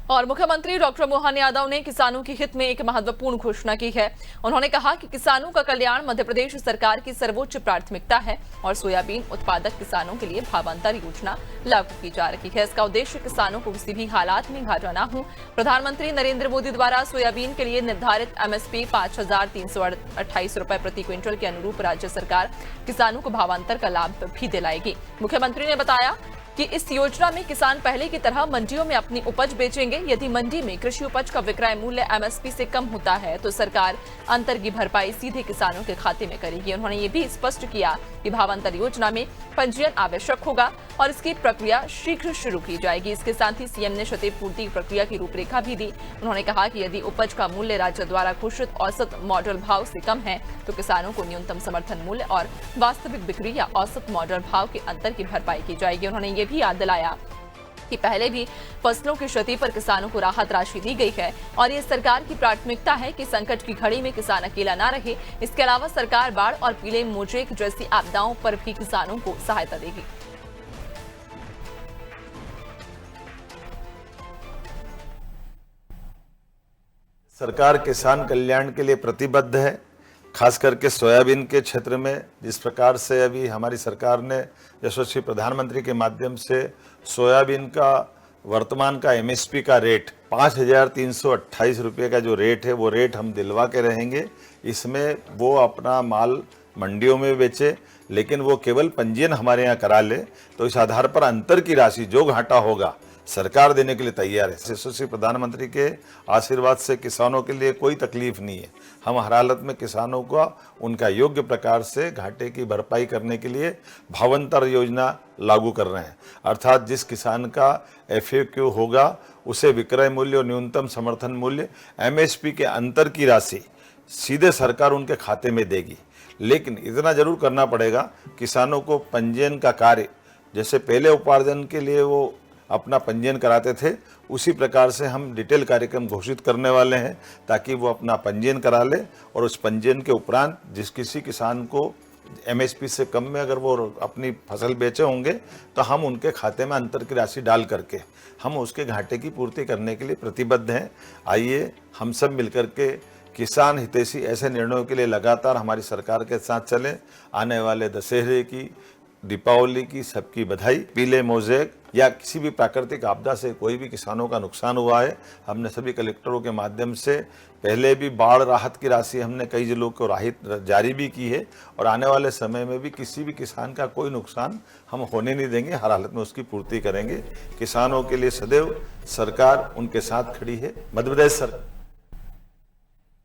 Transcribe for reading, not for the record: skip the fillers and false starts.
और मुख्यमंत्री डॉक्टर मोहन यादव ने किसानों के हित में एक महत्वपूर्ण घोषणा की है। उन्होंने कहा कि किसानों का कल्याण मध्य प्रदेश सरकार की सर्वोच्च प्राथमिकता है और सोयाबीन उत्पादक किसानों के लिए भावांतर योजना लागू की जा रही है। इसका उद्देश्य किसानों को किसी भी हालात में घाटा न हो। प्रधानमंत्री नरेंद्र मोदी द्वारा सोयाबीन के लिए निर्धारित एमएसपी 5,328 रुपए प्रति क्विंटल के अनुरूप राज्य सरकार किसानों को भावांतर का लाभ भी दिलाएगी। मुख्यमंत्री ने बताया कि इस योजना में किसान पहले की तरह मंडियों में अपनी उपज बेचेंगे। यदि मंडी में कृषि उपज का विक्रय मूल्य एमएसपी से कम होता है तो सरकार अंतर की भरपाई सीधे किसानों के खाते में करेगी। उन्होंने ये भी स्पष्ट किया कि भावांतर योजना में पंजीयन आवश्यक होगा और इसकी प्रक्रिया शीघ्र शुरू की जाएगी। इसके साथ ही सीएम ने क्षतिपूर्ति प्रक्रिया की रूपरेखा भी दी। उन्होंने कहा कि यदि उपज का मूल्य राज्य द्वारा घोषित औसत मॉडल भाव से कम है तो किसानों को न्यूनतम समर्थन मूल्य और वास्तविक बिक्री या औसत मॉडल भाव के अंतर की भरपाई की जाएगी। उन्होंने ये भी याद दिलाया कि पहले भी फसलों की क्षति पर किसानों को राहत राशि दी गई है और ये सरकार की प्राथमिकता है कि संकट की घड़ी में किसान अकेला ना रहे। इसके अलावा सरकार बाढ़ और पीले मोजेक जैसी आपदाओं पर भी किसानों को सहायता देगी। सरकार किसान कल्याण के लिए प्रतिबद्ध है। खास करके सोयाबीन के क्षेत्र में जिस प्रकार से अभी हमारी सरकार ने यशस्वी प्रधानमंत्री के माध्यम से सोयाबीन का वर्तमान का एमएसपी का रेट 5,328 रुपये का जो रेट है वो रेट हम दिलवा के रहेंगे। इसमें वो अपना माल मंडियों में बेचे, लेकिन वो केवल पंजीयन हमारे यहाँ करा ले तो इस आधार पर अंतर की राशि जो घाटा होगा सरकार देने के लिए तैयार है। यशस्वी प्रधानमंत्री के आशीर्वाद से किसानों के लिए कोई तकलीफ नहीं है। हम हर हालत में किसानों का उनका योग्य प्रकार से घाटे की भरपाई करने के लिए भावांतर योजना लागू कर रहे हैं। अर्थात जिस किसान का एफएक्यू होगा उसे विक्रय मूल्य और न्यूनतम समर्थन मूल्य एमएसपी के अंतर की राशि सीधे सरकार उनके खाते में देगी। लेकिन इतना जरूर करना पड़ेगा, किसानों को पंजीयन का कार्य जैसे पहले उपार्जन के लिए वो अपना पंजीयन कराते थे उसी प्रकार से हम डिटेल कार्यक्रम घोषित करने वाले हैं ताकि वो अपना पंजीयन करा ले और उस पंजीयन के उपरांत जिस किसी किसान को एमएसपी से कम में अगर वो अपनी फसल बेचे होंगे तो हम उनके खाते में अंतर की राशि डाल करके हम उसके घाटे की पूर्ति करने के लिए प्रतिबद्ध हैं। आइए हम सब मिलकर के किसान हितैषी ऐसे निर्णयों के लिए लगातार हमारी सरकार के साथ चलें। आने वाले दशहरे की, दीपावली की सबकी बधाई। पीले मोजेक या किसी भी प्राकृतिक आपदा से कोई भी किसानों का नुकसान हुआ है, हमने सभी कलेक्टरों के माध्यम से पहले भी बाढ़ राहत की राशि हमने कई जिलों को राहत जारी भी की है और आने वाले समय में भी किसी भी किसान का कोई नुकसान हम होने नहीं देंगे। हर हालत में उसकी पूर्ति करेंगे। किसानों के लिए सदैव सरकार उनके साथ खड़ी है। मध्य प्रदेश सरकार